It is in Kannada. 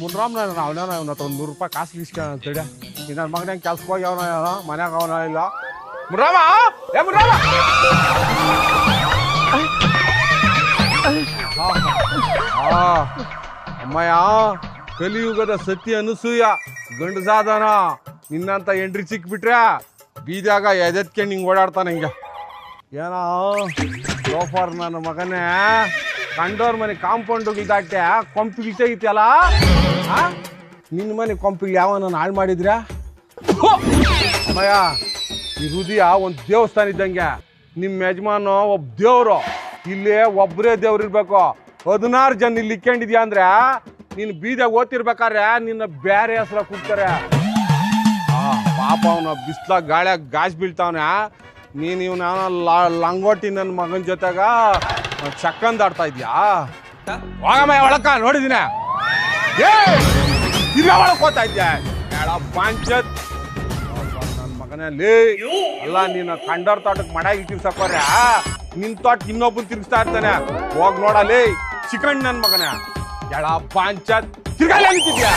ಮುನ್ರಾಮ್ ಅವನ ಇವನತ್ರ ಒಂದು ₹100 ಕಾಸು ಇಸ್ಕೊಂತೇಳಿ ನನ್ನ ಮಗನ ಕೆಲ್ಸಕ್ಕೆ ಹೋಗಿ ಅವನ ಮನ್ಯಾಗ ಅವನ ಇಲ್ಲ ಮುನ್ರಾಮ ಏ ಮುನ್ರಾಮ ಅಮ್ಮಯ್ಯ ಕಲಿಯುಗದ ಸತ್ಯ ಅನಸೂಯ ಗಂಡಸಾದನ ನಿನ್ನಂತ ಎಂಟ್ರಿ ಸಿಕ್ಬಿಟ್ರೆ ಬೀದಾಗ ಎದೆತ್ಕೊಂಡು ಹಿಂಗೆ ಓಡಾಡ್ತಾನೆ ಹಿಂಗೆ ಏನೋ ಲೋಫರ್ ನನ್ನ ಮಗನೇ ಕಂಡೋರ್ ಮನೆ ಕಾಂಪೌಂಡ್ ದಾಟೆ ಕೊಂಪಿಗೆ ತೆಗಿತಿಯಲ್ಲ ನಿನ್ನ ಮನೆ ಕೊಂಪಿಗೆ ಯಾವ ನಾನು ಹಾಳು ಮಾಡಿದ್ರ ಅಮ್ಮಯ್ಯ ಈ ಹೃದಯ ಒಂದು ದೇವಸ್ಥಾನ ಇದ್ದಂಗೆ ನಿಮ್ಮ ಯಜಮಾನ ಒಬ್ಬ ದೇವ್ರು ಇಲ್ಲಿ ಒಬ್ಬರೇ ದೇವ್ರು ಇರ್ಬೇಕು 16 ಜನ ಇಲ್ಲಿ ಇಕ್ಕೊಂಡಿದ್ಯಾ ಅಂದ್ರೆ ನೀನು ಬೀದಾಗ ಓದ್ತಿರ್ಬೇಕಾದ್ರೆ ನಿನ್ನ ಬೇರೆ ಹೆಸರ ಕೂಗ್ತಾರೆ ಪಾಪ ಅವನ ಬಿಸ್ಲಾಗ ಗಾಳಿಯಾಗ ಗಾಜ್ ಬೀಳ್ತಾವನ ನೀನು ಇವನ ಲಂಗೋಟಿ ನನ್ನ ಮಗನ ಜೊತೆಗ ಚಕ್ಕಂದಾಡ್ತಾ ಇದ್ಯಾ ಹೋಗಮ್ಮ ಒಳಕ ನೋಡಿದಿನ ಒಳಕ್ ಹೋಗ್ತಾ ಇದ್ದೆ ಪಂಚಾಯತ್ ನನ್ನ ಮಗನಲ್ಲಿ ಅಲ್ಲ ನೀನು ಕಂಡೋರ್ ತೋಟಕ್ಕೆ ಮಡಾಗಿ ತಿರ್ಸಕ್ಕೋರೆ ನಿನ್ ತೋಟ ಇನ್ನೊಬ್ಬನ್ ತಿರ್ಗಿಸ್ತಾ ಇರ್ತಾನೆ ಹೋಗ್ ನೋಡಲಿ ಚಿಕಣ್ ನನ್ನ ಮಗನ ಎಳ ಪಂಚಾಯತ್ ತಿರ್ಗಾಲ ನಿಂತಿದ್ಯಾ